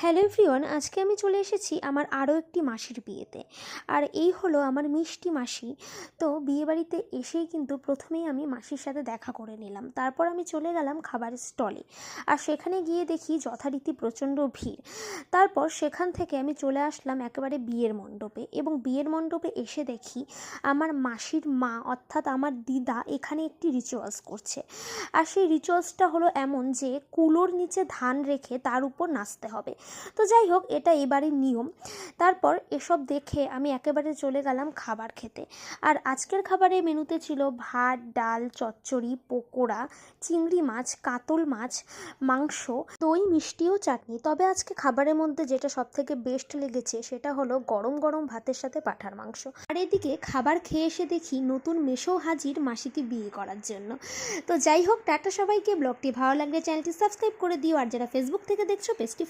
Hello everyone, আজকে আমি চলে এসেছি আমার আরও একটি মাসির বিয়েতে। আর এই হলো আমার মিষ্টি মাসি। তো বিয়েবাড়িতে এসেই কিন্তু প্রথমেই আমি মাসির সাথে দেখা করে নিলাম, তারপর আমি চলে গেলাম খাবারের স্টলে। আর সেখানে গিয়ে দেখি যথারীতি প্রচণ্ড ভিড়। তারপর সেখান থেকে আমি চলে আসলাম একেবারে বিয়ের মণ্ডপে, এবং বিয়ের মণ্ডপে এসে দেখি আমার মাসির মা অর্থাৎ আমার দিদা এখানে একটি রিচুয়ালস করছে। আর সেই রিচুয়ালসটা হলো এমন যে কুলোর নিচে ধান রেখে তার উপর নাচতে হবে। তো যাই হোক, এটা এবারের নিয়ম। তারপর এসব দেখে আমি একেবারে চলে গেলাম খাবার খেতে। আর আজকের খাবারের মেনুতে ছিল ভাত, ডাল, চচ্চড়ি, পকোড়া, চিংড়ি মাছ, কাতল মাছ, মাংস, দই, মিষ্টি ও চাটনি। তবে আজকে খাবারের মধ্যে যেটা সবথেকে বেস্ট লেগেছে সেটা হলো গরম গরম ভাতের সাথে পাঁঠার মাংস। আর এদিকে খাবার খেয়ে এসে দেখি নতুন মেসো হাজির মাসিকে বিয়ে করার জন্য। তো যাই হোক, টাটা সবাইকে। ব্লগটি ভালো লাগলে চ্যানেলটি সাবস্ক্রাইব করে দিও, আর যারা ফেসবুক থেকে দেখছো পেজটি